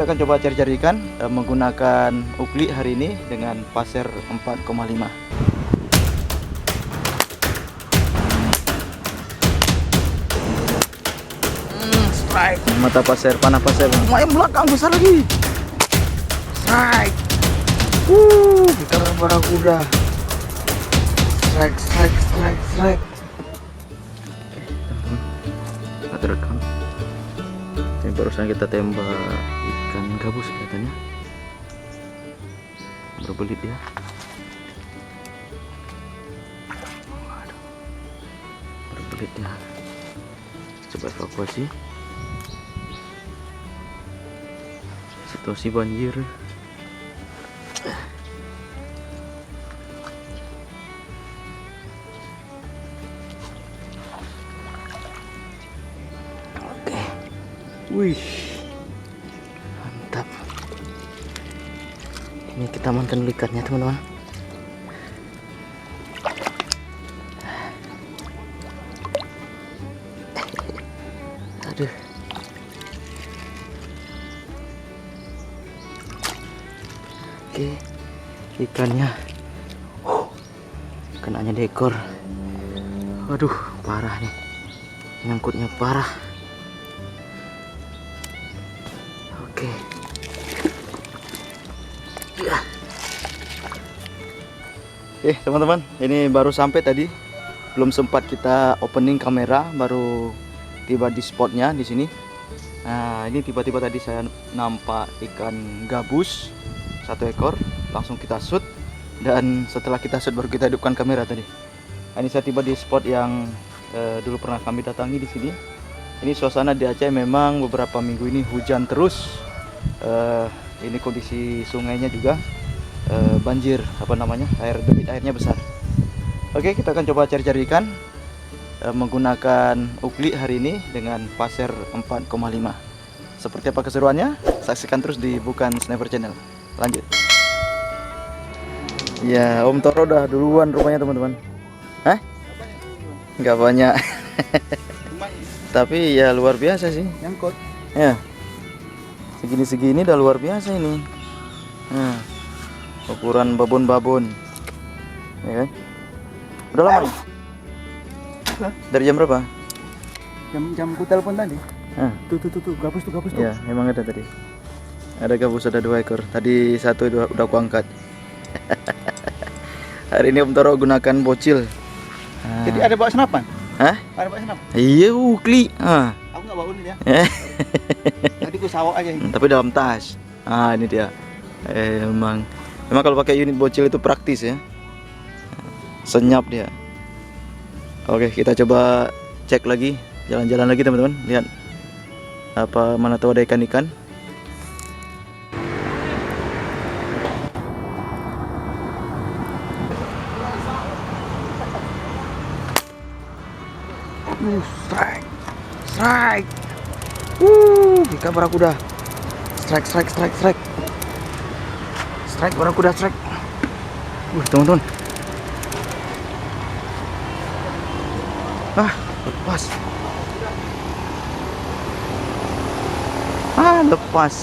Kita akan coba cari-cari ikan menggunakan ukli hari ini dengan pasir 4,5. Strike. Mata pasir, panah pasir. Lumayan belakang besar lagi. Strike. Ikan barakuda. Strike. Kita terekam. Ini barusan kita tembak ikan gabus kelihatannya. Berbelit dia. Waduh. Berbelit dia. Coba evakuasi. Situasi banjir. Wih, mantap. Ini kita amankan ikannya, teman-teman. Aduh. Oke, ikannya. Kenanya di ekor. Waduh, parah nih. Nyangkutnya parah. Oke. Oke, teman-teman, ini baru sampai tadi. Belum sempat kita opening kamera, baru tiba di spotnya di sini. Nah, ini tiba-tiba tadi saya nampak ikan gabus 1 ekor, langsung kita shoot. Dan setelah kita shoot baru kita hidupkan kamera tadi. Nah, ini saya tiba di spot yang dulu pernah kami datangi di sini. Ini suasana di Aceh memang beberapa minggu ini hujan terus. Ini kondisi sungainya juga banjir, debit airnya besar. Oke, kita akan coba cari-cari ikan menggunakan ukli hari ini dengan pasir 4,5. Seperti apa keseruannya? Saksikan terus di Bukan Sniper Channel. Lanjut. Ya, Om Toro udah duluan rupanya, teman-teman. Hah? Nggak banyak. Tapi ya luar biasa sih. Nyangkut. Ya. Segini-segini udah luar biasa ini. Nah, ukuran babon-babon. Ya kan? Udah lama nih? Dari jam berapa? Jam ku telepon tadi. Nah. Tuh, gabus tuh. Ya, memang ada tadi. Ada gabus, ada 2 ekor. Tadi 1 udah aku angkat. Hari ini Om Toro gunakan bocil. Nah. Jadi ada bawa senapan? Hah? Ada bawa senapan? Iya, ukli. Aku nggak bawa ini ya. Tadi ku sawak aja ini. Tapi dalam tas. Ini dia. Memang kalau pakai unit bocil itu praktis ya. Senyap dia. Oke, kita coba cek lagi, jalan-jalan lagi teman-teman. Lihat mana tahu ada ikan-ikan. Strike. Ikan barakuda. Strike. Strike barakuda, strike. Teman-teman. Lepas. Lepas.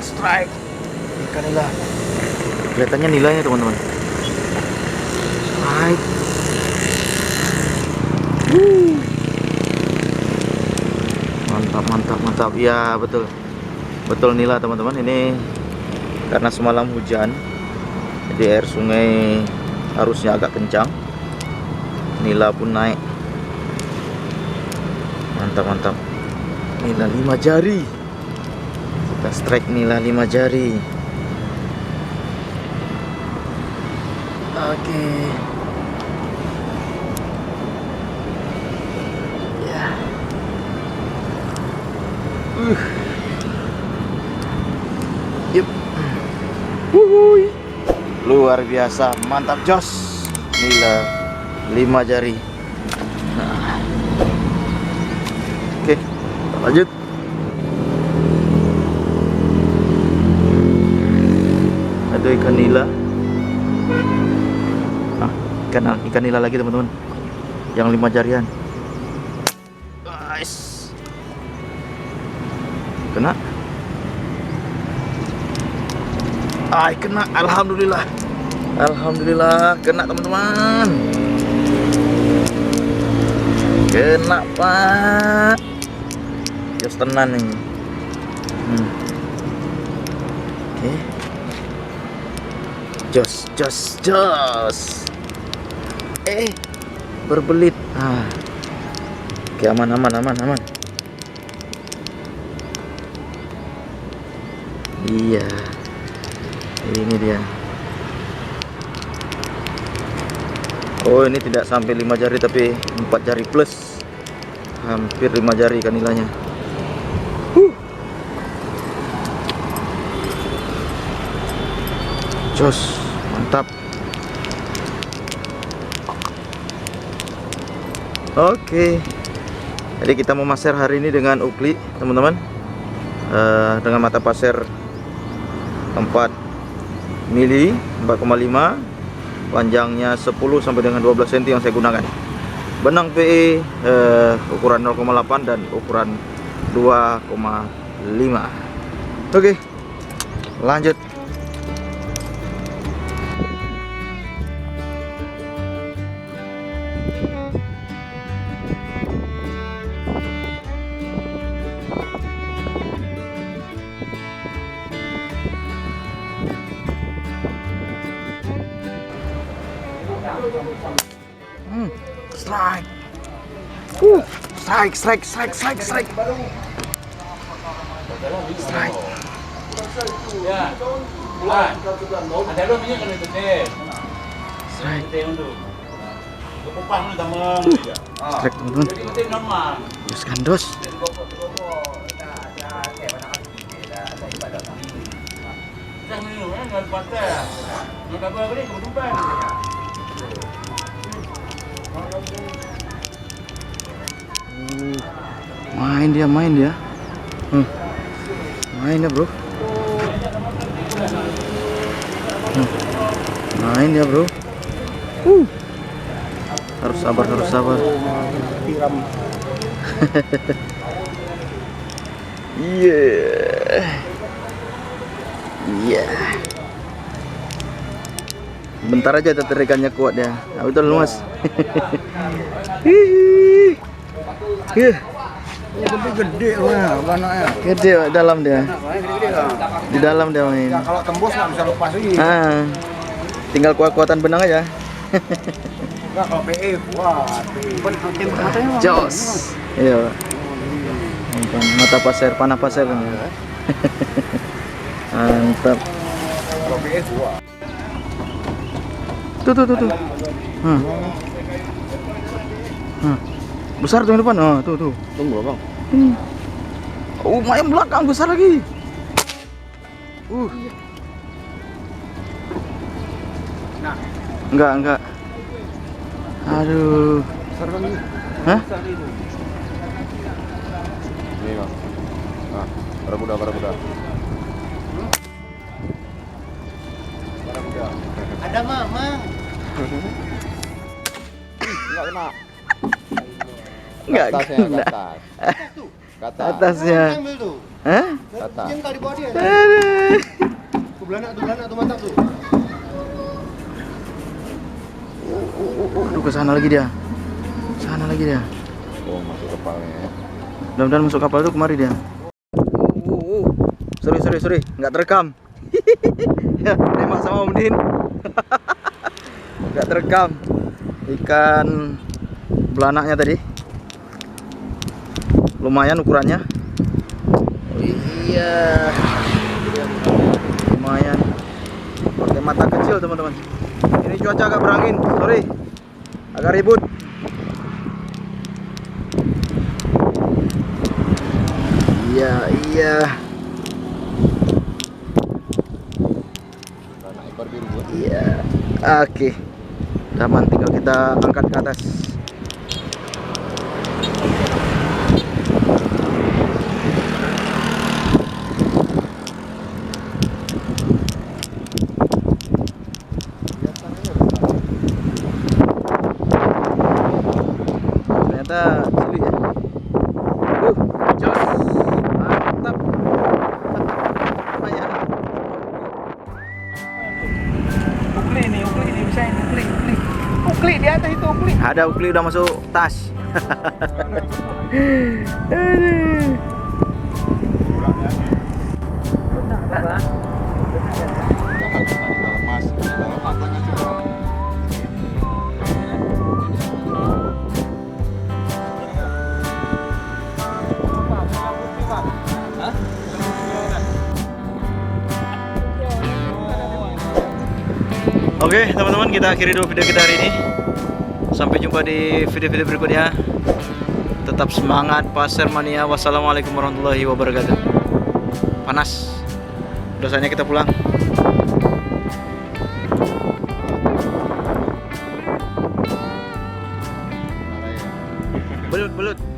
Strike. Ikan nila. Kelihatannya nilainya, teman-teman. Strike. Mantap. Ya, betul nila, teman-teman. Ini karena semalam hujan, jadi air sungai arusnya agak kencang, nila pun naik. Mantap. Nila 5 jari. Kita strike nila 5 jari. Oke. Ya. Yup. Luar biasa, mantap jos. Nila 5 jari. Oke, lanjut. Ada ikan nila. Ikan nila lagi, teman-teman. yang 5 jarian. Guys. Kena. Ay, kena. Alhamdulillah. Alhamdulillah kena teman-teman. Kena Pak. Jos tenan nih. Oke. Jos. Berbelit. Oke, aman. Iya. Ini dia. Oh, ini tidak sampai 5 jari tapi 4 jari plus. Hampir 5 jari kan nilainya. Jos, mantap. Oke. Jadi kita mau maser hari ini dengan ukli, teman-teman. Dengan mata pasir 4 mili 4,5, panjangnya 10 sampai dengan 12 cm yang saya gunakan. Benang PE ukuran 0,8 dan ukuran 2,5. Oke, lanjut. Strike. Strike. Strike. Ya. Ada lo minyak kan itu deh. Strike. Kupang lu tamang. Strike, teman-teman. Jadi itu normal. Dos kandos. Kita minum kan enggak patah. Enggak apa beli kebutuhan. Main dia. Main ya, bro. Main ya, bro. Harus sabar. Tiram. Iya. Bentar aja terikannya kuat ya. Nah, betul lu, Mas. Gede wah, banaknya. Gede Pak, dalam dia. Gede lah. Di dalam dia main. Nah, kalau tembus nggak bisa lepas lagi. Tinggal kuat-kuatan benang aja. Nah, kalau PE, wah, matanya Jos. Iya. Mata pasir, panah pasir ini. Mantap. Kalau PE, wah. Tuh. Besar tuh yang depan. Oh, tuh. Tunggu bang. Oh, main belakang besar lagi. Nah, Enggak. Aduh. besar lagi. Hah? Ini bang. Nah, barakuda. Barakuda. Ada mama. Enggak kena. Enggak Atasnya, kena. ke atas. Atasnya. Hah? Kata. Yang kali bawah dia. Aduh. Tuh belanak tuh mantap tuh. Aduh, ke sana lagi dia. Oh, masuk kepalanya. Mudah-mudahan masuk kapal tuh kemari dia. Sorry. Enggak terekam. Ya, tembak sama Om Din. Enggak terekam. Ikan belanaknya tadi. Lumayan ukurannya. Oh, iya. Lumayan. Pakai mata kecil, teman-teman. Ini cuaca agak berangin. Sorry. Agak ribut. Iya. Anak ekor biru. Iya. Oke. Aman, tinggal kita angkat ke atas. Ternyata cilik ya. Jos. Mantap. Lumayan. Ukli ini bisa ini ukli. Ukli di atas itu ukli. Ada ukli udah masuk tas. Oke teman-teman, kita akhiri dulu video kita hari ini. Sampai jumpa di video-video berikutnya. Tetap semangat Pasar Mania. Wassalamualaikum warahmatullahi wabarakatuh. Panas. Dosanya kita pulang. Belut.